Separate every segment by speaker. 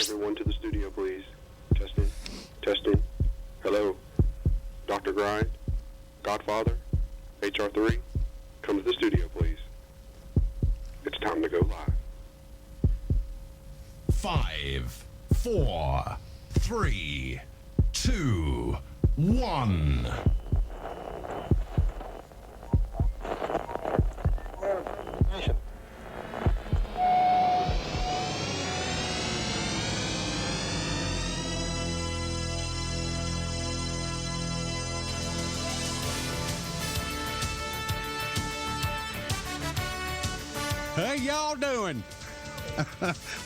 Speaker 1: Everyone to the studio, please. Testing. Testing. Hello. Dr. Grind. Godfather. HR3. Come to the studio, please. It's time to go live.
Speaker 2: 5, 4, 3, 2, 1.
Speaker 3: How y'all doing?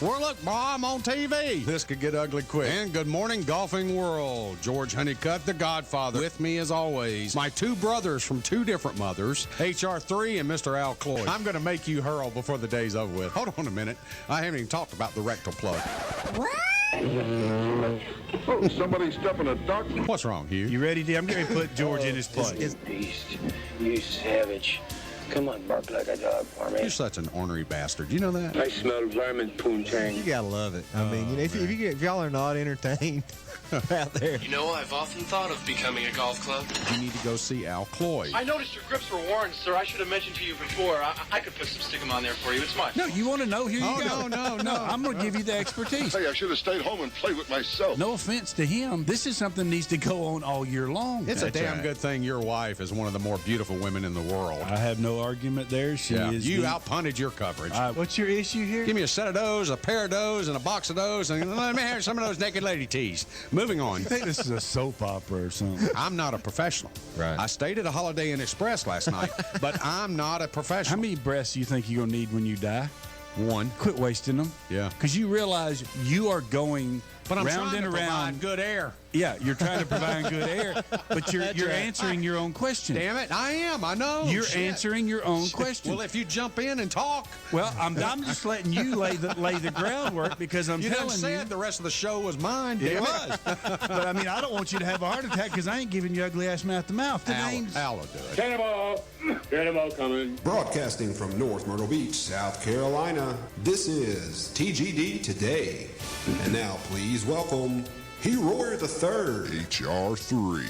Speaker 3: Well, look, bro, I'm on TV. This could get ugly quick. And good morning, golfing world. George Honeycutt, the Godfather. With me, as always, my two brothers from two different mothers, HR3 and Mr. Al Cloyd. I'm going to make you hurl before the day's over with. Hold on a minute. I haven't even talked about the rectal plug.
Speaker 1: Oh, somebody stuffing a duck?
Speaker 3: What's wrong, Hugh?
Speaker 4: You ready, D? I'm going to put George in his place.
Speaker 5: Beast, you savage. Come on, bark like a dog for me.
Speaker 3: You're such an ornery bastard. You know that?
Speaker 5: I smell vermin poontang.
Speaker 6: You gotta love it. I mean, you know, if y'all are not entertained out there,
Speaker 7: You know, I've often thought of becoming a golf club.
Speaker 3: You need to go see Al Cloyd.
Speaker 7: I noticed your grips were worn, sir. I should have mentioned to you before. I could put some stickum on there for you. It's mine.
Speaker 4: No, you want to know? Here you go.
Speaker 3: No.
Speaker 4: I'm going to give you the expertise.
Speaker 1: Hey, I should have stayed home and played with myself.
Speaker 4: No offense to him. This is something that needs to go on all year long.
Speaker 3: It's a
Speaker 4: That's
Speaker 3: damn
Speaker 4: right.
Speaker 3: good thing your wife is one of the more beautiful women in the world.
Speaker 4: I have no argument there. She is.
Speaker 3: You outpunted your coverage.
Speaker 4: What's your issue here?
Speaker 3: Give me a set of those, a pair of those, and a box of those, and let me have some of those naked lady tees. Moving on.
Speaker 4: I think this is a soap opera or something.
Speaker 3: I'm not a professional.
Speaker 6: Right.
Speaker 3: I stayed at a Holiday Inn Express last night, but I'm not a
Speaker 4: How
Speaker 3: professional.
Speaker 4: many breaths do you think you're going to need when you die?
Speaker 3: One.
Speaker 4: Quit wasting them.
Speaker 3: Yeah.
Speaker 4: Because you realize you are going
Speaker 3: But I'm
Speaker 4: round
Speaker 3: trying
Speaker 4: and
Speaker 3: to
Speaker 4: around.
Speaker 3: provide good air.
Speaker 4: Yeah, you're trying to provide good air, but you're answering your own question.
Speaker 3: Damn it, I am. I know.
Speaker 4: You're
Speaker 3: Shit.
Speaker 4: answering your own question.
Speaker 3: Well, if you jump in and talk.
Speaker 4: Well, I'm just letting you lay the groundwork because I'm
Speaker 3: You done
Speaker 4: telling
Speaker 3: said
Speaker 4: you.
Speaker 3: the rest of the show was mine.
Speaker 4: It
Speaker 3: damn
Speaker 4: was. But I mean, I don't want you to have a heart attack because I ain't giving you ugly ass mouth to mouth. The name's
Speaker 3: Al will do it.
Speaker 1: Cannonball coming.
Speaker 8: Broadcasting from North Myrtle Beach, South Carolina, this is TGD Today. And now please welcome Hero the Third,
Speaker 2: HR3.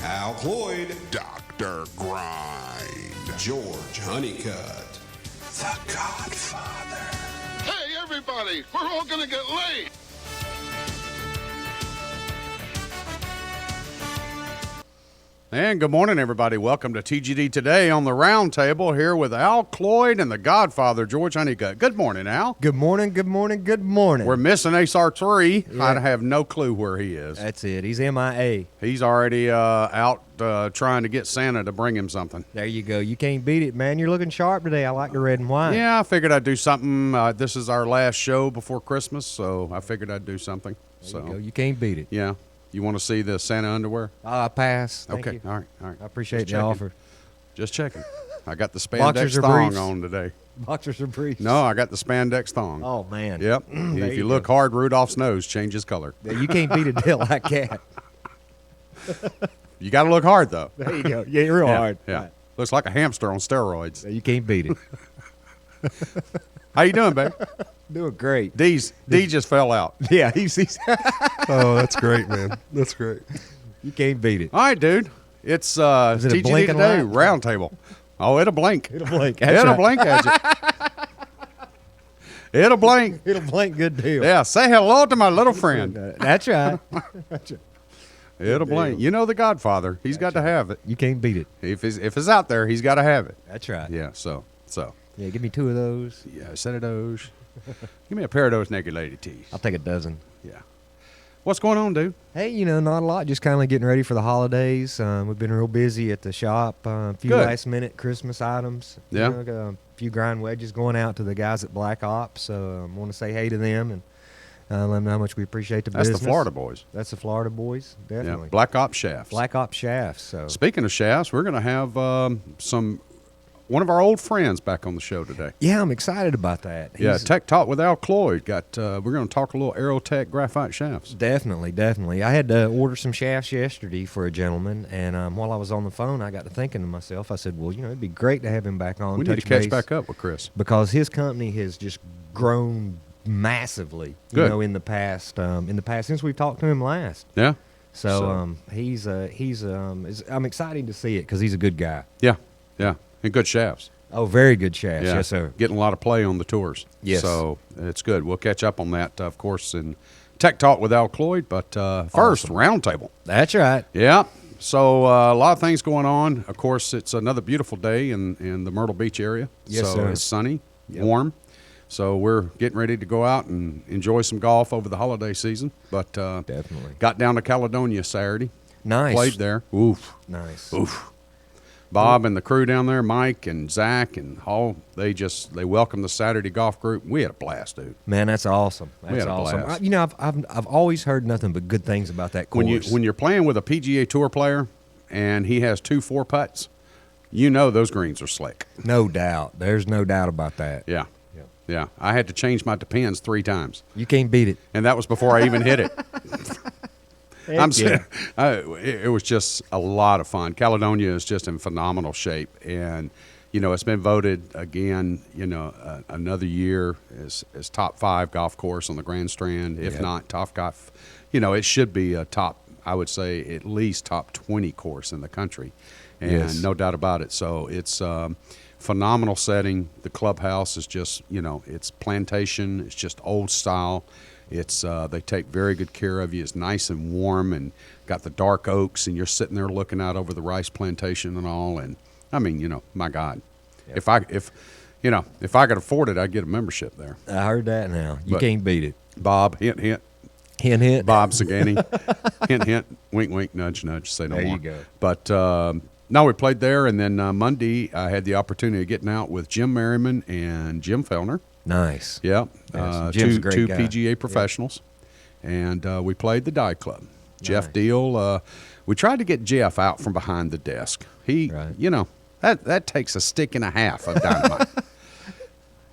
Speaker 8: Al Cloyd,
Speaker 2: Dr. Grind.
Speaker 8: George Honeycutt,
Speaker 2: The Godfather.
Speaker 1: Hey, everybody, we're all gonna get laid.
Speaker 3: And good morning, everybody. Welcome to TGD Today on the roundtable here with Al Cloyd and the Godfather, George Honeycutt. Good morning, Al.
Speaker 6: good morning, good morning, good morning.
Speaker 3: We're missing SR3.
Speaker 6: Yeah.
Speaker 3: I have no clue where he is.
Speaker 6: That's it. He's MIA.
Speaker 3: He's already out trying to get Santa to bring him something.
Speaker 6: There you go. You can't beat it, man. You're looking sharp today. I like the red and white.
Speaker 3: Yeah, I figured I'd do something. This is our last show before Christmas, so I figured I'd do something.
Speaker 6: There you go. You can't beat it.
Speaker 3: Yeah. You want to see the Santa underwear?
Speaker 6: I pass. Thank
Speaker 3: Okay.
Speaker 6: you.
Speaker 3: All right.
Speaker 6: I appreciate
Speaker 3: Just
Speaker 6: the
Speaker 3: checking.
Speaker 6: offer.
Speaker 3: Just checking. I got the
Speaker 6: Boxers
Speaker 3: spandex
Speaker 6: or
Speaker 3: thong
Speaker 6: briefs?
Speaker 3: on today.
Speaker 6: Boxers or briefs?
Speaker 3: No, I got the spandex thong.
Speaker 6: Oh, man.
Speaker 3: Yep.
Speaker 6: There
Speaker 3: If you
Speaker 6: you
Speaker 3: look
Speaker 6: go.
Speaker 3: hard, Rudolph's nose changes color.
Speaker 6: Yeah, you can't beat a deal like that.
Speaker 3: You got to look hard, though.
Speaker 6: There you go. Yeah, real hard.
Speaker 3: Yeah.
Speaker 6: Right.
Speaker 3: Looks like a hamster on steroids.
Speaker 6: Yeah, you can't beat it.
Speaker 3: How you doing, babe?
Speaker 6: Doing great.
Speaker 3: D just fell out.
Speaker 6: Yeah, he's
Speaker 9: Oh, that's great, man. That's great.
Speaker 6: you can't beat it.
Speaker 3: All right, dude. It's
Speaker 6: it a
Speaker 3: TGD
Speaker 6: blinking
Speaker 3: Today
Speaker 6: light?
Speaker 3: roundtable. Oh, it'll blink.
Speaker 6: It'll blink.
Speaker 3: It'll blink at you. It'll blink.
Speaker 6: It'll blink. Good deal.
Speaker 3: Yeah, say hello to my little friend.
Speaker 6: That's right.
Speaker 3: It'll blink. You know the Godfather. He's got to have it.
Speaker 6: You can't beat it.
Speaker 3: If it's out there, he's got to have it.
Speaker 6: That's right.
Speaker 3: Yeah, so.
Speaker 6: Yeah, give me two of those.
Speaker 3: Yeah, a set of those. Give me a pair of those naked lady tees.
Speaker 6: I'll take a dozen.
Speaker 3: Yeah. What's going on, dude?
Speaker 6: Hey, not a lot. Just kind of getting ready for the holidays. We've been real busy at the shop. A few
Speaker 3: Good.
Speaker 6: last-minute Christmas items.
Speaker 3: Yeah.
Speaker 6: Got a few grind wedges going out to the guys at Black Ops. So I want to say hey to them and let them know how much we appreciate the
Speaker 3: That's
Speaker 6: business.
Speaker 3: the Florida boys.
Speaker 6: That's the Florida boys,
Speaker 3: Yeah,
Speaker 6: definitely.
Speaker 3: Black Ops shafts.
Speaker 6: Black Ops shafts. So
Speaker 3: Speaking of shafts, we're going to have one of our old friends back on the show today.
Speaker 6: yeah, I'm excited about that.
Speaker 3: Yeah,
Speaker 6: He's-
Speaker 3: Tech Talk with Al Cloyd. We're going to talk a little Aerotech graphite shafts.
Speaker 6: Definitely. I had to order some shafts yesterday for a gentleman, and while I was on the phone, I got to thinking to myself. I said, well, it'd be great to have him back on.
Speaker 3: We need to
Speaker 6: touch
Speaker 3: catch
Speaker 6: base,
Speaker 3: back up with Chris.
Speaker 6: because his company has just grown massively.
Speaker 3: Good.
Speaker 6: You know, in the past since we've talked to him last.
Speaker 3: Yeah.
Speaker 6: So I'm excited to see it because he's a good guy.
Speaker 3: Yeah. Yeah. And good shafts.
Speaker 6: Oh, very good shafts.
Speaker 3: Yeah.
Speaker 6: Yes, sir.
Speaker 3: Getting a lot of play on the tours.
Speaker 6: Yes.
Speaker 3: So it's good. We'll catch up on that, of course, in Tech Talk with Al Cloyd. But first, roundtable.
Speaker 6: That's right.
Speaker 3: Yeah. So a lot of things going on. Of course, it's another beautiful day in the Myrtle Beach area.
Speaker 6: Yes,
Speaker 3: so
Speaker 6: sir.
Speaker 3: It's sunny, warm. So we're getting ready to go out and enjoy some golf over the holiday season. But
Speaker 6: Definitely.
Speaker 3: got down to Caledonia Saturday.
Speaker 6: Nice.
Speaker 3: Played there. Oof.
Speaker 6: Nice.
Speaker 3: Oof. Bob and the crew down there, Mike and Zach and Hall, they welcomed the Saturday golf group. We had a blast, dude.
Speaker 6: Man, that's awesome.
Speaker 3: We
Speaker 6: That's
Speaker 3: had a
Speaker 6: awesome.
Speaker 3: blast.
Speaker 6: I've always heard nothing but good things about that course.
Speaker 3: When you're playing with a PGA Tour player and he has 2 4-putts, you know those greens are slick.
Speaker 6: No doubt. There's no doubt about that.
Speaker 3: Yeah. Yeah. I had to change my Depends 3 times.
Speaker 6: You can't beat it.
Speaker 3: And that was before I even hit it. I'm
Speaker 6: yeah.
Speaker 3: saying, it was just a lot of fun. Caledonia is just in phenomenal shape. And, you know, it's been voted again, you know, another year as top 5 golf course on the Grand Strand, if not top golf. You know, it should be a top, I would say, at least top 20 course in the country. And no doubt about it. So it's phenomenal setting. The clubhouse is just, you know, it's plantation. It's just old style. It's they take very good care of you. It's nice and warm and got the dark oaks, and you're sitting there looking out over the rice plantation and all. And I mean, you know, my God, if I could afford it, I'd get a membership there.
Speaker 6: I heard that now. You
Speaker 3: But
Speaker 6: can't beat it.
Speaker 3: Bob, hint, hint.
Speaker 6: Hint, hint.
Speaker 3: Bob Sagani, hint, hint. Wink, wink. Nudge, nudge. Say no
Speaker 6: There
Speaker 3: more.
Speaker 6: you go.
Speaker 3: But no, we played there, and then Monday I had the opportunity of getting out with Jim Merriman and Jim Fellner.
Speaker 6: Nice.
Speaker 3: Yeah,
Speaker 6: Yes, Jim's a great
Speaker 3: two
Speaker 6: guy.
Speaker 3: PGA professionals, and we played the Dive Club. Jeff Deal, we tried to get Jeff out from behind the desk. He, you know, that takes a stick and a half of dynamite.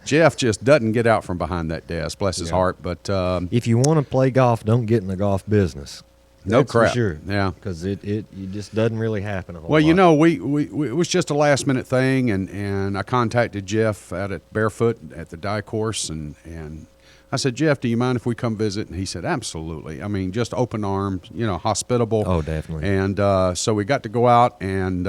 Speaker 3: Jeff just doesn't get out from behind that desk, bless his heart. But
Speaker 6: if you want to play golf, don't get in the golf business.
Speaker 3: No
Speaker 6: That's
Speaker 3: crap.
Speaker 6: For sure.
Speaker 3: Yeah.
Speaker 6: Because it just doesn't really happen a whole
Speaker 3: well,
Speaker 6: lot.
Speaker 3: you know, we it was just a last minute thing, and I contacted Jeff out at Barefoot at the Dye course, and I said, Jeff, do you mind if we come visit? And he said, absolutely. I mean, just open arms, you know, hospitable.
Speaker 6: Oh, definitely.
Speaker 3: And so we got to go out, and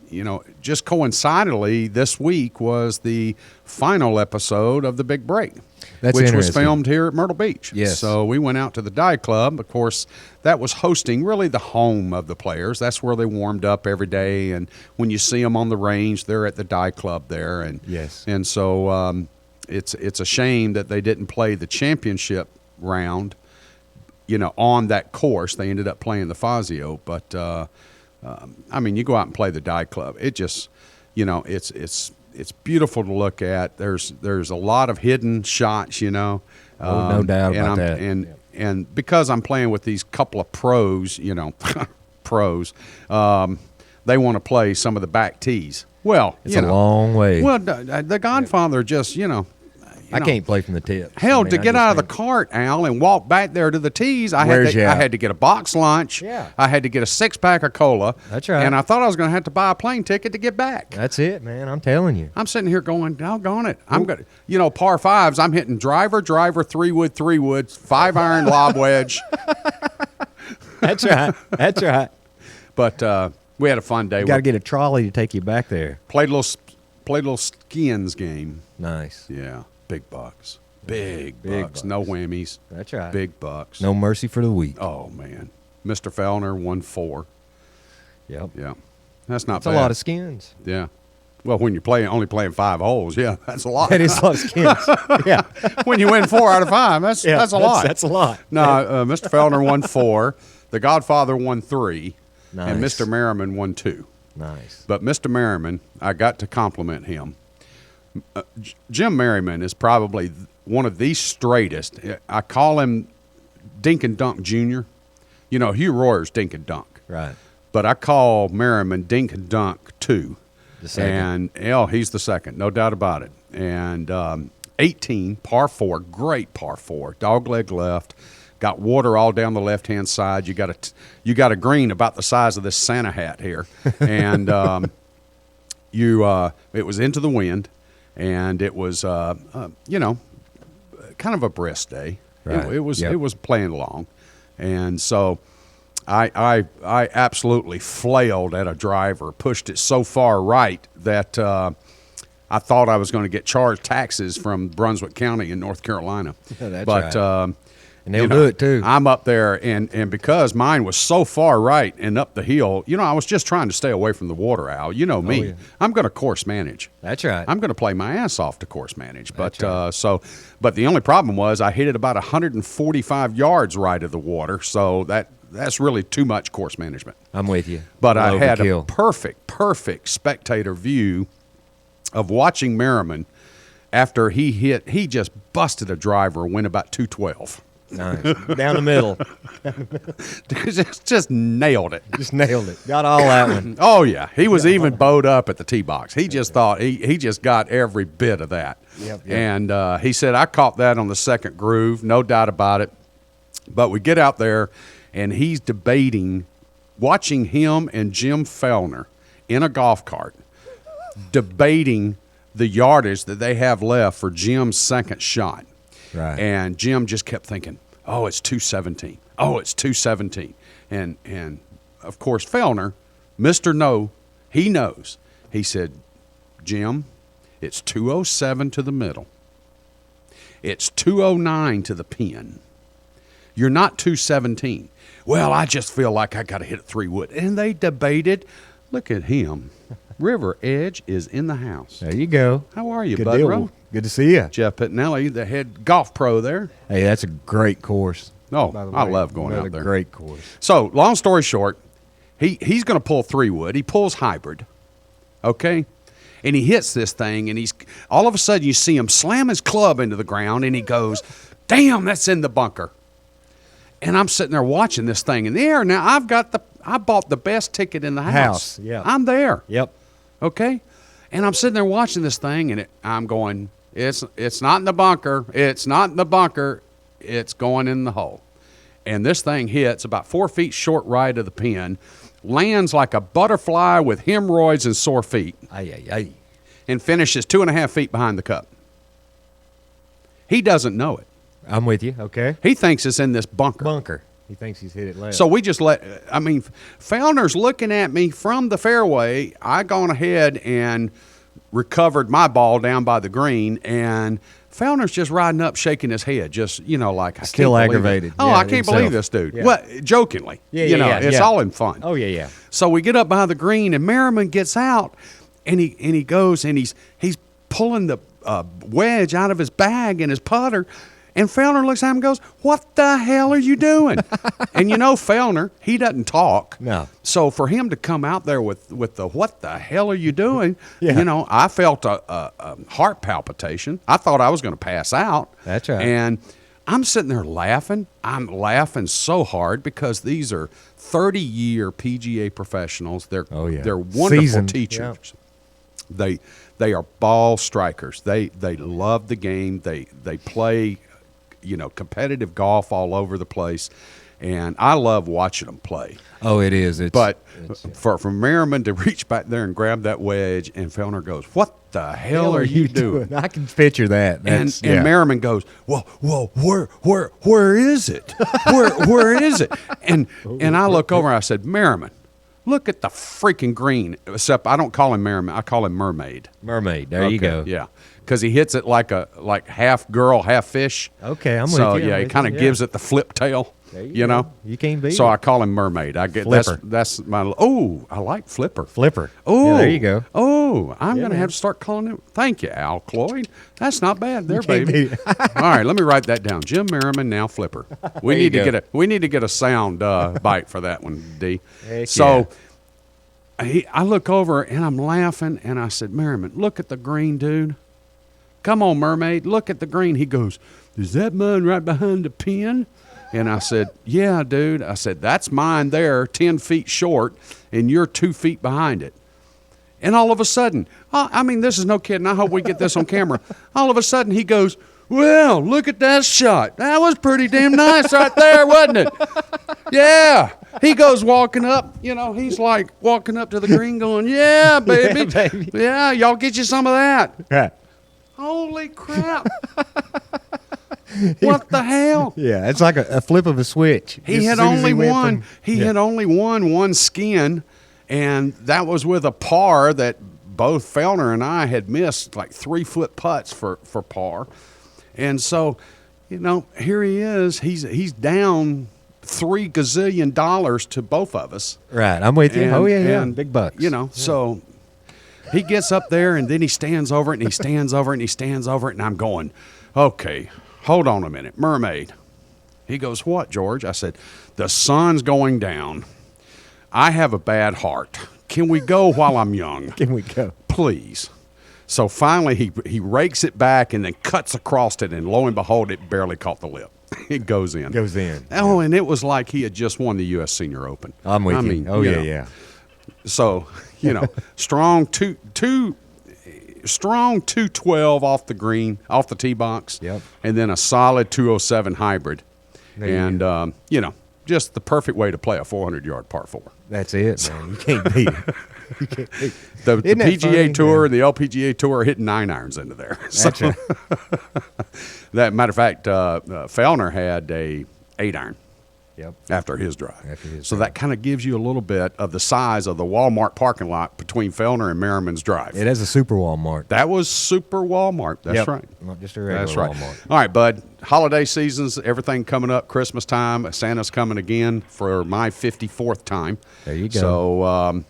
Speaker 3: you know, just coincidentally, this week was the final episode of The Big Break.
Speaker 6: That's
Speaker 3: which was
Speaker 6: interesting.
Speaker 3: filmed here at Myrtle Beach.
Speaker 6: Yes.
Speaker 3: So we went out to the Dye Club. Of course, that was hosting really the home of the players. That's where they warmed up every day. And when you see them on the range, they're at the Dye Club there. And
Speaker 6: Yes.
Speaker 3: And so it's a shame that they didn't play the championship round, you know, on that course. They ended up playing the Fazio. But, I mean, you go out and play the Dye Club. It just, you know, it's beautiful to look at. There's a lot of hidden shots, you know.
Speaker 6: No doubt about that.
Speaker 3: And because I'm playing with these couple of pros, you know, pros, they want to play some of the back tees. Well,
Speaker 6: It's a long way.
Speaker 3: Well, the Godfather just, you know.
Speaker 6: I can't play from the tip.
Speaker 3: Hell,
Speaker 6: I mean,
Speaker 3: to
Speaker 6: I
Speaker 3: get
Speaker 6: just
Speaker 3: out of the
Speaker 6: think-
Speaker 3: cart, Al, and walk back there to the tees, I
Speaker 6: Wears you out.
Speaker 3: had to get a box lunch.
Speaker 6: Yeah.
Speaker 3: I had to get a 6-pack of cola.
Speaker 6: That's right.
Speaker 3: And I thought I was going to have to buy a plane ticket to get back.
Speaker 6: That's it, man. I'm telling you.
Speaker 3: I'm sitting here going, doggone it. I'm going to, you know, par fives, I'm hitting driver, 3-wood, 3-wood, 5-iron lob wedge.
Speaker 6: That's right. That's right.
Speaker 3: But we had a fun day.
Speaker 6: You got to get a trolley to take you back there.
Speaker 3: Played a little skins game.
Speaker 6: Nice.
Speaker 3: Yeah. Big bucks. Big
Speaker 6: Big
Speaker 3: bucks. No whammies.
Speaker 6: That's right.
Speaker 3: Big bucks.
Speaker 6: No mercy for the weak.
Speaker 3: Oh, man. Mr. Fellner won 4.
Speaker 6: Yep.
Speaker 3: Yeah. That's not
Speaker 6: That's
Speaker 3: bad.
Speaker 6: a lot of skins.
Speaker 3: Yeah. Well, when you're only playing 5 holes, yeah, that's a lot.
Speaker 6: That is a lot of skins. Yeah.
Speaker 3: When you win 4 out of 5, that's a lot.
Speaker 6: That's a lot.
Speaker 3: No, Mr. Fellner won 4. The Godfather won 3. And
Speaker 6: Nice.
Speaker 3: Mr. Merriman won 2.
Speaker 6: Nice.
Speaker 3: But Mr. Merriman, I got to compliment him. Jim Merriman is probably one of the straightest. I call him Dink and Dunk Jr. You know, Hugh Royer's Dink and Dunk.
Speaker 6: Right.
Speaker 3: But I call Merriman Dink and Dunk 2.
Speaker 6: The second.
Speaker 3: And he's the second, no doubt about it. And 18, par 4, great par 4, dogleg left. Got water all down the left-hand side. You got a green about the size of this Santa hat here, and it was into the wind, and it was you know,
Speaker 10: kind of a brisk day.
Speaker 6: Right.
Speaker 10: It was playing along, and so I absolutely flailed at a driver, pushed it so far right that I thought I was going to get charged taxes from Brunswick County in North Carolina.
Speaker 6: That's
Speaker 10: but
Speaker 6: right. And they'll do it too.
Speaker 10: I'm up there, and because mine was so far right and up the hill, I was just trying to stay away from the water, Al. You know me.
Speaker 6: Yeah.
Speaker 10: I'm going to course manage.
Speaker 6: That's right.
Speaker 10: I'm going to play my ass off to course manage. But
Speaker 6: That's right.
Speaker 10: but the only problem was I hit it about 145 yards right of the water, so that's really too much course management.
Speaker 6: I'm with you.
Speaker 10: But I had
Speaker 6: Overkill.
Speaker 10: a perfect spectator view of watching Merriman after he just busted a driver, went about 212.
Speaker 6: Nice. Down the middle.
Speaker 10: just nailed it.
Speaker 6: Just nailed it. Got all that one.
Speaker 10: Oh, yeah. He was even bowed up at the tee box. He just thought he just got every bit of that.
Speaker 6: Yep.
Speaker 10: And he said, I caught that on the second groove, no doubt about it. But we get out there, and he's debating, watching him and Jim Fellner in a golf cart, debating the yardage that they have left for Jim's second shot.
Speaker 6: Right.
Speaker 10: And Jim just kept thinking, oh, it's 217. Oh, it's 217. And of course, Fellner, Mr. No, he knows. He said, Jim, it's 207 to the middle. It's 209 to the pin. You're not 217. Well, I just feel like I got to hit a 3-wood. And they debated. Look at him. River Edge is in the house.
Speaker 6: There you go.
Speaker 10: How are you,
Speaker 6: Good
Speaker 10: Bud
Speaker 6: deal.
Speaker 10: Rowe?
Speaker 6: Good to see you.
Speaker 10: Jeff Pittinelli, the head golf pro there.
Speaker 6: Hey, that's a great course.
Speaker 10: Oh,
Speaker 6: By the
Speaker 10: I
Speaker 6: way.
Speaker 10: love going
Speaker 6: Another
Speaker 10: out there.
Speaker 6: Great course.
Speaker 10: So, long story short, he's going to pull 3-wood. He pulls hybrid, okay? And he hits this thing, and he's all of a sudden you see him slam his club into the ground, and he goes, damn, that's in the bunker. And I'm sitting there watching this thing in the air. Now, I bought the best ticket in the house.
Speaker 6: Yeah.
Speaker 10: I'm there.
Speaker 6: Yep.
Speaker 10: Okay? And I'm sitting there watching this thing, and I'm going, it's not in the bunker. It's not in the bunker. It's going in the hole. And this thing hits about 4 feet short right of the pin, lands like a butterfly with hemorrhoids and sore feet, and finishes 2.5 feet behind the cup. He doesn't know it.
Speaker 6: I'm with you. Okay.
Speaker 10: He thinks it's in this bunker.
Speaker 6: He thinks he's hit it left.
Speaker 10: So we just Fellner's looking at me from the fairway. I gone ahead and recovered my ball down by the green, and Fellner's just riding up, shaking his head, just, like, I
Speaker 6: Still
Speaker 10: can't believe
Speaker 6: aggravated.
Speaker 10: it. Oh,
Speaker 6: Yeah,
Speaker 10: I can't
Speaker 6: himself.
Speaker 10: believe this dude.
Speaker 6: Yeah.
Speaker 10: Well, jokingly. It's all in fun.
Speaker 6: Oh, yeah.
Speaker 10: So we get up behind the green, and Merriman gets out, and he goes, and he's pulling the wedge out of his bag and his putter. And Fellner looks at him and goes, what the hell are you doing? And Fellner, he doesn't talk.
Speaker 6: No.
Speaker 10: So for him to come out there with the what the hell are you doing?
Speaker 6: Yeah.
Speaker 10: I felt a heart palpitation. I thought I was going to pass out.
Speaker 6: That's right.
Speaker 10: And I'm sitting there laughing. I'm laughing so hard because these are 30-year PGA professionals. They're wonderful
Speaker 6: Seasoned.
Speaker 10: teachers. Yeah. They are ball strikers. They love the game. They play competitive golf all over the place, and I love watching them play.
Speaker 6: Oh, it is.
Speaker 10: For Merriman to reach back there and grab that wedge, and Fellner goes, what the hell are you doing?
Speaker 6: I can picture that.
Speaker 10: And Merriman goes, well, where is it? Where is it? And I look over and I said, Merriman, look at the freaking green. Except I don't call him Merriman. I call him Mermaid.
Speaker 6: Mermaid. There you go.
Speaker 10: Yeah. Because he hits it like half girl, half fish.
Speaker 6: Okay, I'm
Speaker 10: so,
Speaker 6: with you.
Speaker 10: So, he kind of gives it the flip tail,
Speaker 6: you know. You can't beat
Speaker 10: So
Speaker 6: it.
Speaker 10: I call him Mermaid. I get
Speaker 6: Flipper.
Speaker 10: That's my, oh, I like Flipper.
Speaker 6: Flipper.
Speaker 10: Oh,
Speaker 6: Yeah, there you go.
Speaker 10: Oh, I'm going to
Speaker 6: man.
Speaker 10: have to start calling him. Thank you, Al Cloyd. That's not bad there,
Speaker 6: can't
Speaker 10: baby.
Speaker 6: beat
Speaker 10: All right, let me write that down. Jim Merriman, now Flipper. We
Speaker 6: There
Speaker 10: need
Speaker 6: you
Speaker 10: to
Speaker 6: go.
Speaker 10: get a sound bite for that one, D.
Speaker 6: Heck
Speaker 10: So I look over and I'm laughing, and I said, Merriman, look at the green, dude. Come on, Mermaid, look at the green. He goes, is that mine right behind the pin? And I said, yeah, dude. I said, that's mine there, 10 feet short, and you're 2 feet behind it. And all of a sudden, this is no kidding. I hope we get this on camera. All of a sudden, he goes, well, look at that shot. That was pretty damn nice right there, wasn't it? Yeah. He goes walking up, he's like walking up to the green going, yeah, baby.
Speaker 6: Yeah, baby.
Speaker 10: Yeah, y'all get you some of that.
Speaker 6: Right.
Speaker 10: Holy crap. What the hell?
Speaker 6: Yeah, it's like a flip of a switch.
Speaker 10: He
Speaker 6: Just
Speaker 10: had
Speaker 6: as soon as
Speaker 10: only
Speaker 6: went
Speaker 10: won.
Speaker 6: from-
Speaker 10: He had only won one skin, and that was with a par that both Fellner and I had missed, like 3-foot putts for par. And so, here he is. He's down $3 gazillion to both of us.
Speaker 6: Right, I'm with you.
Speaker 10: And,
Speaker 6: big bucks.
Speaker 10: So he gets up there, and then he stands over it, and he stands over it, and he stands over it, and I'm going, okay, hold on a minute, mermaid. He goes, what, George? I said, the sun's going down. I have a bad heart. Can we go while I'm young?
Speaker 6: Can we go?
Speaker 10: Please. So finally he rakes it back and then cuts across it, and lo and behold, it barely caught the lip. It goes in.
Speaker 6: Goes in.
Speaker 10: Oh, and it was like he had just won the U.S. Senior Open.
Speaker 6: I'm with you. Oh,
Speaker 10: you
Speaker 6: yeah,
Speaker 10: know.
Speaker 6: yeah.
Speaker 10: So, strong 212 off the green, off the tee box.
Speaker 6: Yep.
Speaker 10: And then a solid 207 hybrid.
Speaker 6: There you
Speaker 10: And, just the perfect way to play a 400-yard par 4.
Speaker 6: That's it, man. You can't beat it. You can't beat it.
Speaker 10: The
Speaker 6: Isn't that
Speaker 10: PGA
Speaker 6: funny?
Speaker 10: Tour
Speaker 6: Yeah.
Speaker 10: and the LPGA Tour are hitting 9-irons into there.
Speaker 6: That's right.
Speaker 10: That matter of fact, Fellner had a 8-iron.
Speaker 6: Yep.
Speaker 10: After his drive. So
Speaker 6: drive.
Speaker 10: that kind of gives you a little bit of the size of the Walmart parking lot between Fellner and Merriman's Drive.
Speaker 6: It has a super Walmart.
Speaker 10: That was super Walmart. That's
Speaker 6: Yep.
Speaker 10: right.
Speaker 6: Not just a regular
Speaker 10: That's right.
Speaker 6: Walmart.
Speaker 10: All right, bud. Holiday seasons, everything coming up. Christmas time. Santa's coming again for my 54th time.
Speaker 6: There you go.
Speaker 10: So,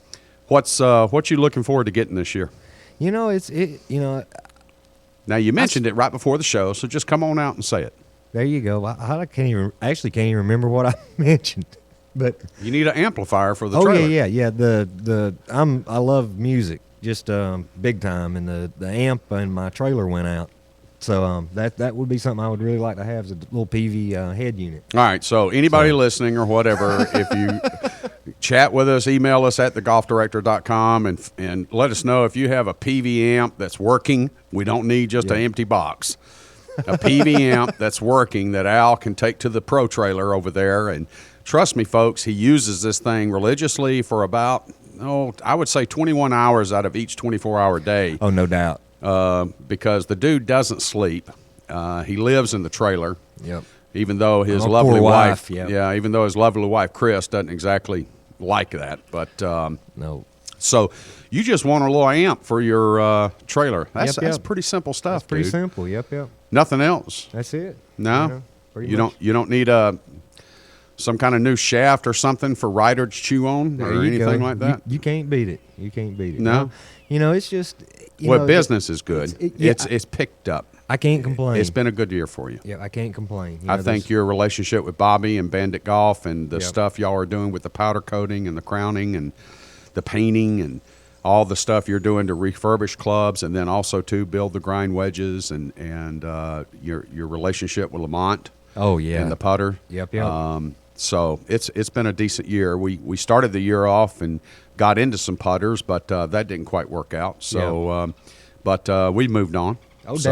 Speaker 10: what you looking forward to getting this year?
Speaker 6: Now
Speaker 10: you mentioned it right before the show, so just come on out and say it.
Speaker 6: there you go. I can't even remember what I mentioned, but
Speaker 10: You need an amplifier for the
Speaker 6: oh
Speaker 10: trailer.
Speaker 6: yeah. I love music, just big time, and the amp and my trailer went out, so that would be something I would really like to have as a little PV head unit.
Speaker 10: All right, so anybody listening or whatever, if you chat with us, email us at thegolfdirector.com and let us know if you have a PV amp that's working. We don't need just an empty box. A PV amp that's working that Al can take to the pro trailer over there. And trust me, folks, he uses this thing religiously for about, I would say 21 hours out of each 24-hour day.
Speaker 6: Oh, no doubt.
Speaker 10: Because the dude doesn't sleep. He lives in the trailer.
Speaker 6: Yep.
Speaker 10: Even though his
Speaker 6: My
Speaker 10: lovely
Speaker 6: poor
Speaker 10: wife,
Speaker 6: yep.
Speaker 10: yeah, even though his lovely wife Chris doesn't exactly like that, but
Speaker 6: No.
Speaker 10: So you just want a little amp for your trailer. That's
Speaker 6: Yep.
Speaker 10: pretty simple stuff.
Speaker 6: That's pretty
Speaker 10: dude.
Speaker 6: simple. Yep.
Speaker 10: Nothing else.
Speaker 6: That's it.
Speaker 10: No,
Speaker 6: pretty
Speaker 10: you
Speaker 6: much.
Speaker 10: don't need some kind of new shaft or something for rider to chew on
Speaker 6: There
Speaker 10: or
Speaker 6: you
Speaker 10: anything
Speaker 6: go.
Speaker 10: like that.
Speaker 6: You can't beat it. You can't beat it.
Speaker 10: No?
Speaker 6: It's just
Speaker 10: Business is good. It's picked up.
Speaker 6: I can't complain.
Speaker 10: It's been a good year for you.
Speaker 6: Yeah, I can't complain.
Speaker 10: I think your relationship with Bobby and Bandit Golf and the
Speaker 6: Yep.
Speaker 10: stuff y'all are doing with the powder coating and the crowning and the painting and all the stuff you're doing to refurbish clubs and then also to build the grind wedges and your relationship with Lamont.
Speaker 6: Oh yeah.
Speaker 10: And the putter.
Speaker 6: Yep.
Speaker 10: So it's been a decent year. We started the year off and got into some putters, but that didn't quite work out. So, but we moved on.
Speaker 6: Oh,
Speaker 10: So,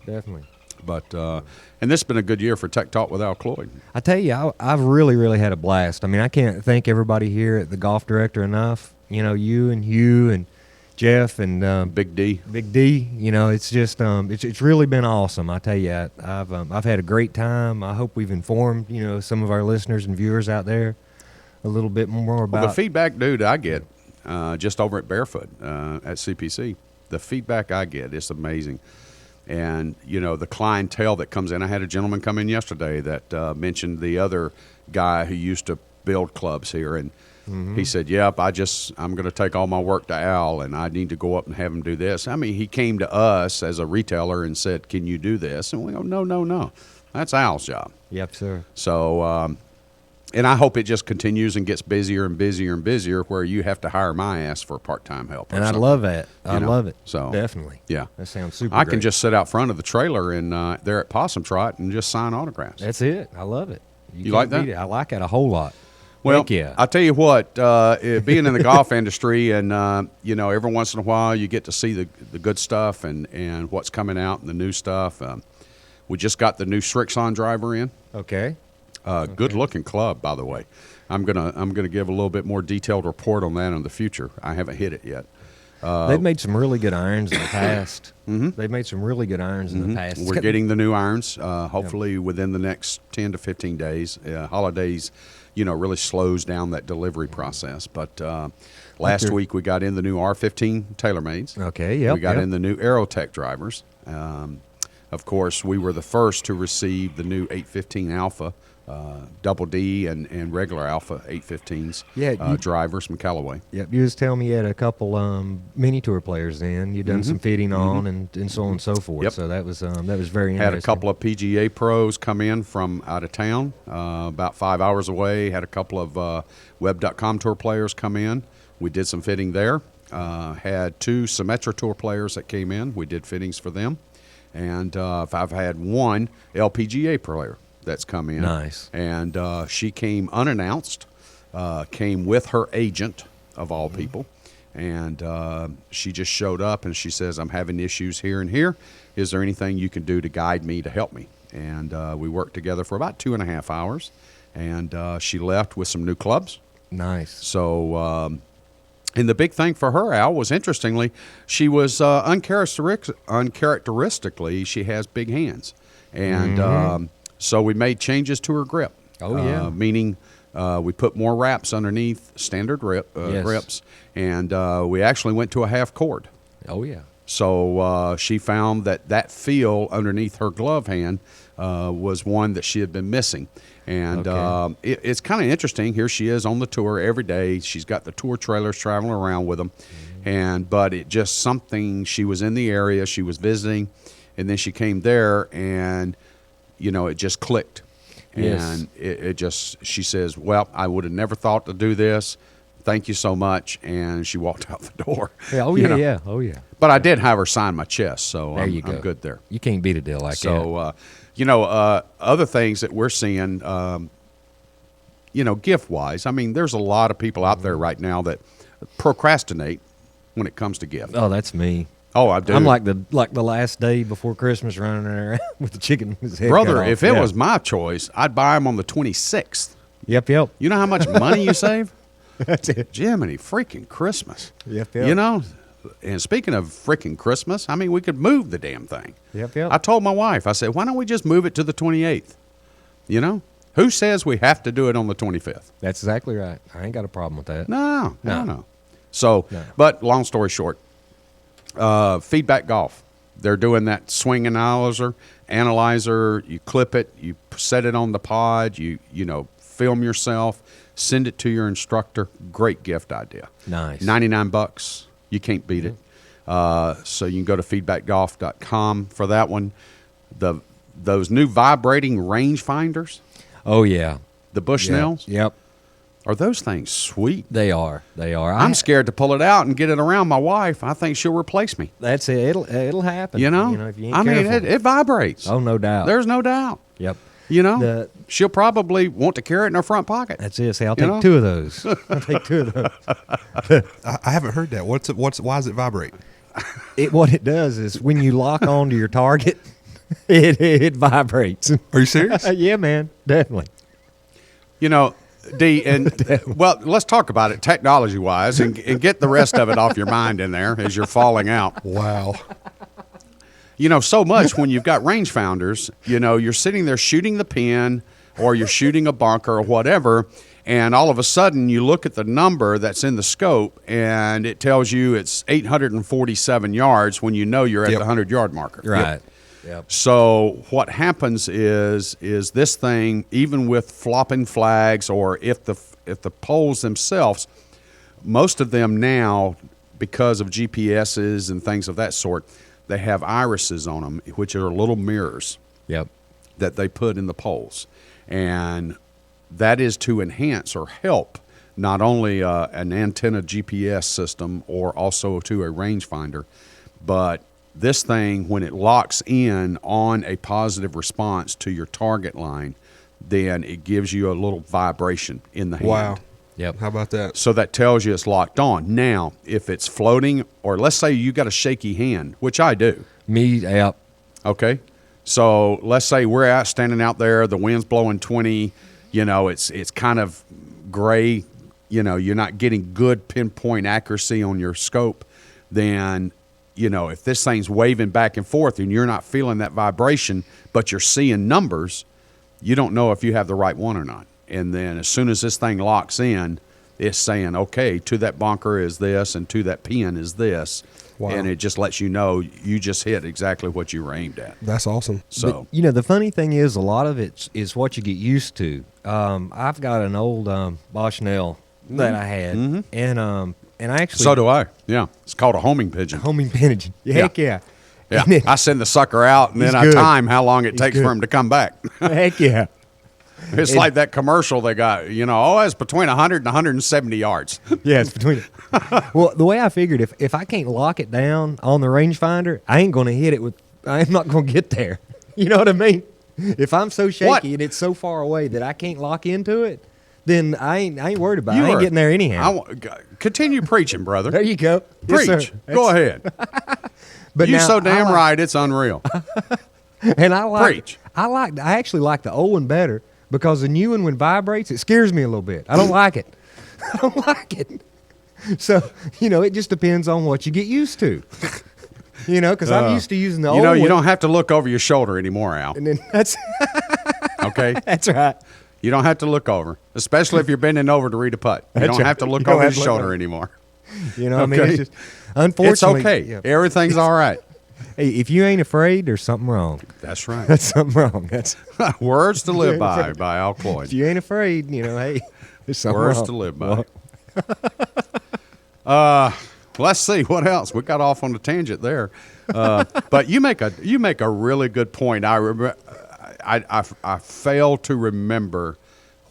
Speaker 6: definitely.
Speaker 10: But and this has been a good year for Tech Talk with Al Cloyd.
Speaker 6: I tell you, I've really, really had a blast. I mean, I can't thank everybody here at the Golf Director enough. You and Hugh and Jeff and
Speaker 10: Big D.
Speaker 6: It's just it's really been awesome. I tell you, I've had a great time. I hope we've informed some of our listeners and viewers out there a little bit more about
Speaker 10: The feedback, dude, I get just over at Barefoot at CPC. The feedback I get is amazing. And, the clientele that comes in. I had a gentleman come in yesterday that mentioned the other guy who used to build clubs here. And he said, yep, I'm going to take all my work to Al, and I need to go up and have him do this. I mean, he came to us as a retailer and said, can you do this? And we go, no. That's Al's job.
Speaker 6: Yep, sir.
Speaker 10: So, and I hope it just continues and gets busier and busier and busier where you have to hire my ass for part-time help.
Speaker 6: And I love that. I love it.
Speaker 10: So
Speaker 6: definitely.
Speaker 10: Yeah.
Speaker 6: That sounds super
Speaker 10: I
Speaker 6: great.
Speaker 10: can just sit out front of the trailer and there at Possum Trot and just sign autographs.
Speaker 6: That's it. I love it.
Speaker 10: You like
Speaker 6: can't
Speaker 10: that?
Speaker 6: beat it. I like it a whole lot.
Speaker 10: Well,
Speaker 6: Heck yeah.
Speaker 10: I'll tell you what, being in the golf industry and, every once in a while you get to see the good stuff and what's coming out and the new stuff. We just got the new Srixon driver in.
Speaker 6: Okay.
Speaker 10: Good looking club, by the way. I'm gonna give a little bit more detailed report on that in the future. I haven't hit it yet.
Speaker 6: They've made some really good irons in the past. They've made some really good irons in the past.
Speaker 10: We're getting the new irons, hopefully within the next 10 to 15 days. Holidays, really slows down that delivery process. But last week we got in the new R15 TaylorMades.
Speaker 6: Okay, yep.
Speaker 10: We got in the new Aerotech drivers. Of course, we were the first to receive the new 815 Alpha, Double D and regular Alpha 815s drivers from Callaway.
Speaker 6: Yep, you was telling me you had a couple mini tour players in. You done some fitting on and so on and so forth.
Speaker 10: Yep.
Speaker 6: So that was very interesting.
Speaker 10: Had a couple of PGA pros come in from out of town, about 5 hours away. Had a couple of Web.com tour players come in. We did some fitting there. Had 2 Symetra tour players that came in. We did fittings for them. And I've had 1 LPGA player that's come in.
Speaker 6: Nice.
Speaker 10: And she came unannounced, came with her agent, of all people. And she just showed up and she says, I'm having issues here and here. Is there anything you can do to guide me, to help me? And we worked together for about 2.5 hours. And she left with some new clubs.
Speaker 6: Nice.
Speaker 10: So, and the big thing for her, Al, was interestingly, she was uncharacteristically, she has big hands. And so we made changes to her grip.
Speaker 6: Oh, yeah.
Speaker 10: Meaning we put more wraps underneath standard grips, and we actually went to a half cord.
Speaker 6: Oh, yeah.
Speaker 10: So she found that feel underneath her glove hand was one that she had been missing. And it's kind of interesting. Here she is on the tour every day. She's got the tour trailers traveling around with them. But it just something, she was in the area, she was visiting, and then she came there and, it just clicked. And it just, she says, well, I would have never thought to do this. Thank you so much. And she walked out the door.
Speaker 6: Yeah, oh, yeah.
Speaker 10: But I did have her sign my chest, so
Speaker 6: there you go.
Speaker 10: I'm good there.
Speaker 6: You can't beat a deal like that.
Speaker 10: So, other things that we're seeing, gift-wise, I mean, there's a lot of people out there right now that procrastinate when it comes to gift.
Speaker 6: Oh, that's me.
Speaker 10: Oh, I do.
Speaker 6: I'm like the last day before Christmas running around with the chicken. His head
Speaker 10: Brother,
Speaker 6: cut off.
Speaker 10: if it was my choice, I'd buy them on the 26th.
Speaker 6: Yep.
Speaker 10: You know how much money you save?
Speaker 6: That's it.
Speaker 10: Jiminy freaking Christmas.
Speaker 6: Yep.
Speaker 10: And speaking of freaking Christmas, I mean, we could move the damn thing.
Speaker 6: Yep.
Speaker 10: I told my wife, I said, why don't we just move it to the 28th? Who says we have to do it on the 25th?
Speaker 6: That's exactly right. I ain't got a problem with that.
Speaker 10: No. So, but long story short, Feedback Golf. They're doing that swing analyzer. You clip it, you set it on the pod, you film yourself, send it to your instructor. Great gift idea.
Speaker 6: Nice.
Speaker 10: $99. You can't beat it. So you can go to feedbackgolf.com for that one. Those new vibrating range finders.
Speaker 6: Oh, yeah.
Speaker 10: The Bushnells.
Speaker 6: Yep.
Speaker 10: Are those things sweet?
Speaker 6: They are.
Speaker 10: I'm scared to pull it out and get it around my wife. I think she'll replace me.
Speaker 6: That's it. It'll happen.
Speaker 10: If you ain't
Speaker 6: careful.
Speaker 10: it vibrates.
Speaker 6: Oh, no doubt.
Speaker 10: There's no doubt.
Speaker 6: Yep.
Speaker 10: She'll probably want to carry it in her front pocket.
Speaker 6: That's it. Say, I'll take 2 of those. I'll take 2 of those.
Speaker 9: I haven't heard that. Why does it vibrate?
Speaker 6: What it does is when you lock onto your target, it vibrates.
Speaker 9: Are you serious?
Speaker 6: Yeah, man. Definitely.
Speaker 10: D, well, let's talk about it technology-wise and get the rest of it off your mind in there as you're falling out.
Speaker 9: Wow.
Speaker 10: So much when you've got rangefinders, you're sitting there shooting the pin or you're shooting a bunker or whatever, and all of a sudden you look at the number that's in the scope and it tells you it's 847 yards when you're at the 100-yard marker.
Speaker 6: Right. Yep.
Speaker 10: So what happens is this thing, even with flopping flags or if the poles themselves, most of them now, because of GPSs and things of that sort, they have irises on them, which are little mirrors.
Speaker 6: Yep.
Speaker 10: That they put in the poles. And that is to enhance or help not only an antenna GPS system or also to a rangefinder, but this thing, when it locks in on a positive response to your target line, then it gives you a little vibration in the hand.
Speaker 9: Wow.
Speaker 6: Yep.
Speaker 9: How about that?
Speaker 10: So that tells you it's locked on. Now, if it's floating, or let's say you got a shaky hand, which I do.
Speaker 6: Me, yep.
Speaker 10: Okay. So let's say we're standing out there, the wind's blowing 20, it's kind of gray, you're not getting good pinpoint accuracy on your scope. then, if this thing's waving back and forth and you're not feeling that vibration, but you're seeing numbers, you don't know if you have the right one or not. And then as soon as this thing locks in, it's saying, okay, to that bunker is this and to that pin is this.
Speaker 9: Wow.
Speaker 10: And it just lets you know you just hit exactly what you were aimed at.
Speaker 9: That's awesome.
Speaker 10: So,
Speaker 6: But, the funny thing is, a lot of it is what you get used to. I've got an old Bushnell that I had, and I actually
Speaker 10: so do I. Yeah, it's called a homing pigeon.
Speaker 6: homing pigeon. Heck yeah.
Speaker 10: Yeah,
Speaker 6: And
Speaker 10: I send the sucker out, and then I
Speaker 6: good.
Speaker 10: time how long it takes
Speaker 6: good.
Speaker 10: for him to come back.
Speaker 6: Heck yeah.
Speaker 10: It's like that commercial they got, it's between 100 and 170 yards.
Speaker 6: Yeah, it's between. Well, the way I figured, if I can't lock it down on the rangefinder, I ain't going to hit it with. I'm not going to get there. You know what I mean? If I'm so shaky
Speaker 10: What?
Speaker 6: and it's so far away that I can't lock into it, then I ain't worried about it. I ain't getting there anyhow.
Speaker 10: Continue preaching, brother.
Speaker 6: There you go.
Speaker 10: Preach.
Speaker 6: Yes, sir.
Speaker 10: Go ahead.
Speaker 6: But
Speaker 10: You're
Speaker 6: now,
Speaker 10: so damn
Speaker 6: I like-
Speaker 10: right. It's unreal.
Speaker 6: And I like.
Speaker 10: Preach.
Speaker 6: I actually like the old one better because the new one, when vibrates, it scares me a little bit. I don't like it. I don't like it. So it just depends on what you get used to. Because I'm used to using the old one.
Speaker 10: You don't have to look over your shoulder anymore, Al.
Speaker 6: And then that's
Speaker 10: Okay?
Speaker 6: that's right.
Speaker 10: You don't have to look over, especially if you're bending over to read a putt. You
Speaker 6: That's
Speaker 10: don't
Speaker 6: right.
Speaker 10: have to look
Speaker 6: You don't
Speaker 10: over your
Speaker 6: have to look
Speaker 10: shoulder
Speaker 6: over.
Speaker 10: anymore.
Speaker 6: You know what I mean?
Speaker 10: Okay.
Speaker 6: It's just, unfortunately,
Speaker 10: It's okay.
Speaker 6: yeah.
Speaker 10: Everything's all right.
Speaker 6: Hey, if you ain't afraid, there's something wrong.
Speaker 10: That's right.
Speaker 6: That's something wrong. That's
Speaker 10: Words to live by Al Cloyd.
Speaker 6: if you ain't afraid, hey, there's something
Speaker 10: Words
Speaker 6: wrong.
Speaker 10: to live by. Let's see what else. We got off on a tangent there, but you make a really good point. I fail to remember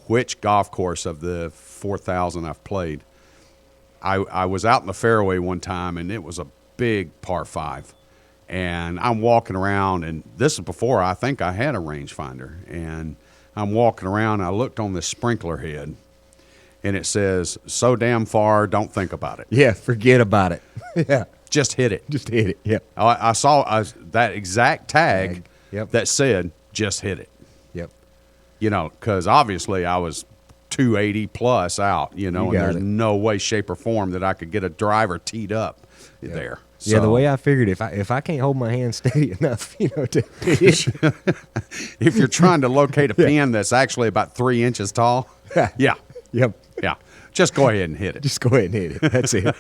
Speaker 10: which golf course of the 4,000 I've played. I was out in the fairway one time, and it was a big par 5. And I'm walking around, and this is before I think I had a rangefinder. And I'm walking around, and I looked on this sprinkler head, and it says, "So damn far, don't think about it.
Speaker 6: Yeah, forget about it. Yeah,
Speaker 10: Just hit it."
Speaker 6: just hit it. Yep,
Speaker 10: I saw that exact tag
Speaker 6: Yep.
Speaker 10: that said, "Just hit it."
Speaker 6: yep.
Speaker 10: Because obviously I was 280 plus out, and
Speaker 6: got
Speaker 10: there's
Speaker 6: it.
Speaker 10: no way, shape, or form that I could get a driver teed up there.
Speaker 6: Yeah, the
Speaker 10: So,
Speaker 6: way I figured, if I can't hold my hand steady enough, to hit,
Speaker 10: if you're trying to locate a pin that's actually about 3 inches tall, yeah,
Speaker 6: yep,
Speaker 10: just go ahead and hit it.
Speaker 6: just go ahead and hit it. That's it.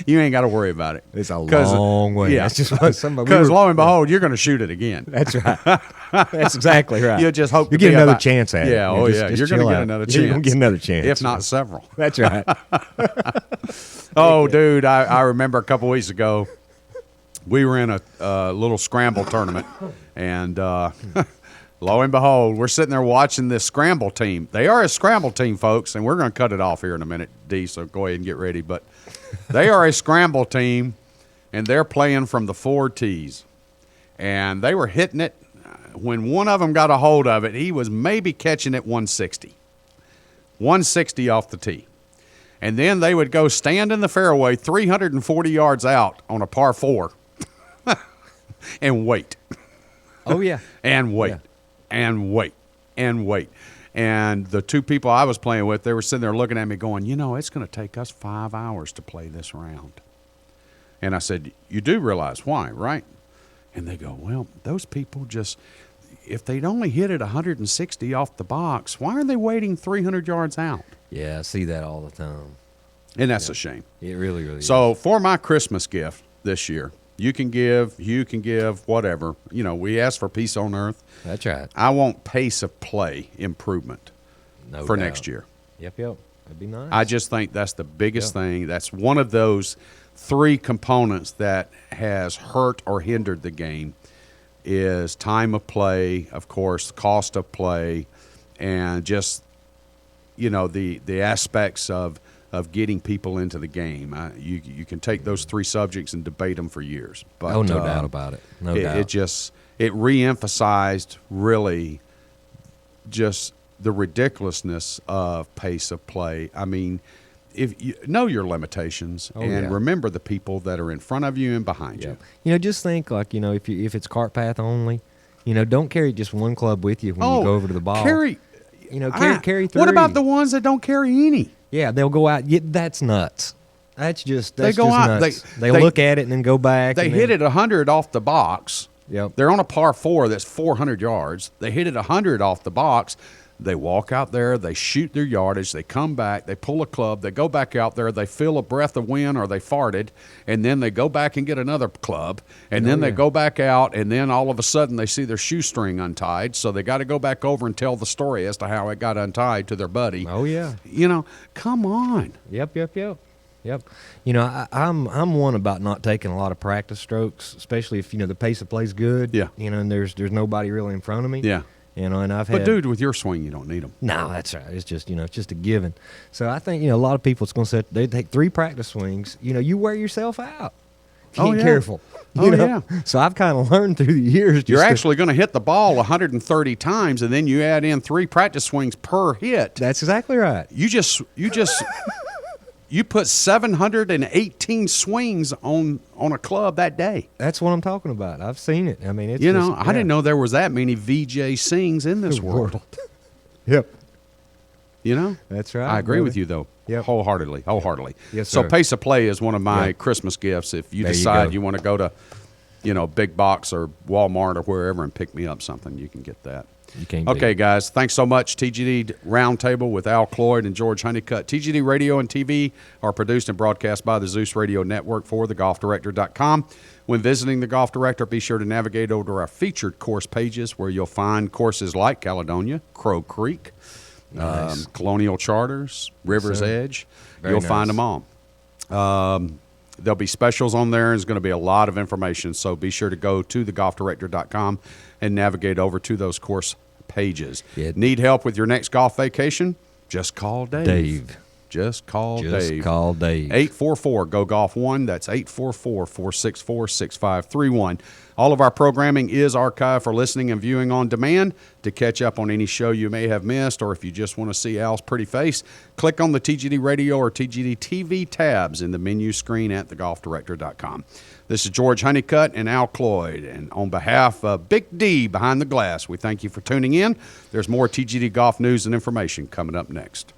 Speaker 10: You ain't got to worry about it.
Speaker 6: It's a
Speaker 10: 'Cause,
Speaker 6: long way.
Speaker 10: Yeah,
Speaker 6: That's just what somebody.
Speaker 10: because lo and behold, you're going to shoot it again.
Speaker 6: That's right. That's exactly right.
Speaker 10: You just hope
Speaker 6: you
Speaker 10: to
Speaker 6: get
Speaker 10: be
Speaker 6: another
Speaker 10: about-
Speaker 6: chance at it.
Speaker 10: Yeah, oh
Speaker 6: just-
Speaker 10: yeah,
Speaker 6: just
Speaker 10: you're going to
Speaker 6: chill
Speaker 10: get
Speaker 6: out.
Speaker 10: another chance.
Speaker 6: You're going to get another chance.
Speaker 10: if not several.
Speaker 6: That's right.
Speaker 10: Oh, dude, I remember a couple weeks ago, we were in a little scramble tournament, and lo and behold, we're sitting there watching this scramble team. They are a scramble team, folks, and we're going to cut it off here in a minute, D, so go ahead and get ready. But they are a scramble team, and they're playing from the 4 tees. And they were hitting it. When one of them got a hold of it, he was maybe catching it 160. 160 off the tee. And then they would go stand in the fairway 340 yards out on a par 4 and wait.
Speaker 6: Oh yeah.
Speaker 10: And wait.
Speaker 6: Yeah.
Speaker 10: And wait. And wait. And the 2 people I was playing with, they were sitting there looking at me going, it's going to take us 5 hours to play this round. And I said, you do realize why, right? And they go, well, those people just, if they'd only hit it 160 off the box, why are they waiting 300 yards out?
Speaker 6: Yeah, I see that all the time.
Speaker 10: And that's a shame.
Speaker 6: It really, really is.
Speaker 10: So for my Christmas gift this year, you can give, whatever. We ask for peace on earth.
Speaker 6: That's right.
Speaker 10: I want pace of play improvement for
Speaker 6: doubt.
Speaker 10: next year.
Speaker 6: Yep. That'd be nice.
Speaker 10: I just think that's the biggest thing. That's one of those 3 components that has hurt or hindered the game is time of play, of course, cost of play, and just, the aspects of getting people into the game. You can take those 3 subjects and debate them for years. But,
Speaker 6: no doubt about it. No doubt.
Speaker 10: It reemphasized really just the ridiculousness of pace of play. I mean, if you know your limitations and remember the people that are in front of you and behind you.
Speaker 6: Just think like, if it's cart path only, don't carry just one club with you when you go over to the ball.
Speaker 10: Carry
Speaker 6: 3.
Speaker 10: What about the ones that don't carry any?
Speaker 6: Yeah, they'll go out. Yeah, that's nuts. That's just
Speaker 10: They go out.
Speaker 6: nuts. They look at it and then go back.
Speaker 10: They hit it 100 off the box.
Speaker 6: Yep.
Speaker 10: They're on a par 4 that's 400 yards. They hit it 100 off the box. They walk out there. They shoot their yardage. They come back. They pull a club. They go back out there. They feel a breath of wind or they farted, and then they go back and get another club, and then they go back out, and then all of a sudden they see their shoestring untied, so they got to go back over and tell the story as to how it got untied to their buddy.
Speaker 6: Oh, yeah.
Speaker 10: You know, come on.
Speaker 6: Yep. You know, I'm one about not taking a lot of practice strokes, especially if, you know, the pace of play's good.
Speaker 10: Yeah.
Speaker 6: You know, and there's nobody really in front of me.
Speaker 10: Yeah.
Speaker 6: You know, and I've
Speaker 10: But
Speaker 6: had.
Speaker 10: dude, with your swing, you don't need them.
Speaker 6: No, that's right. It's just, you know, it's just a given. So I think, you know, a lot of people, it's going to say they take 3 practice swings. You know, you wear yourself out. If you ain't careful. You know? So I've kind of learned through the years.
Speaker 10: You're actually going to hit the ball 130 times, and then you add in 3 practice swings per hit.
Speaker 6: That's exactly right.
Speaker 10: You put 718 swings on a club that day.
Speaker 6: That's what I'm talking about. I've seen it. I mean, it's
Speaker 10: I didn't know there was that many VJ sings in this world.
Speaker 6: Yep.
Speaker 10: You know?
Speaker 6: That's right.
Speaker 10: I agree with you, though.
Speaker 6: Yep.
Speaker 10: Wholeheartedly.
Speaker 6: Yes,
Speaker 10: so
Speaker 6: sir.
Speaker 10: pace of play is one of my Christmas gifts. If you
Speaker 6: There you
Speaker 10: decide
Speaker 6: go.
Speaker 10: you want to go to, you know, Big Box or Walmart or wherever and pick me up something, you can get that.
Speaker 6: You can't
Speaker 10: Okay, guys, thanks so much. TGD Roundtable with Al Cloyd and George Honeycutt. TGD Radio and TV are produced and broadcast by the Zeus Radio Network for thegolfdirector.com. When visiting the Golf Director, be sure to navigate over to our featured course pages where you'll find courses like Caledonia, Crow Creek, Colonial Charters, River's Edge. You'll find them all. There'll be specials on there. There's going to be a lot of information, so be sure to go to thegolfdirector.com and navigate over to those course pages. Need help with your next golf vacation? Just call Dave. Just call Dave. 844-GO-GOLF-1. That's 844-464-6531. All of our programming is archived for listening and viewing on demand. To catch up on any show you may have missed, or if you just want to see Al's pretty face, click on the TGD Radio or TGD TV tabs in the menu screen at thegolfdirector.com. This is George Honeycutt and Al Cloyd, and on behalf of Big D behind the glass, we thank you for tuning in. There's more TGD golf news and information coming up next.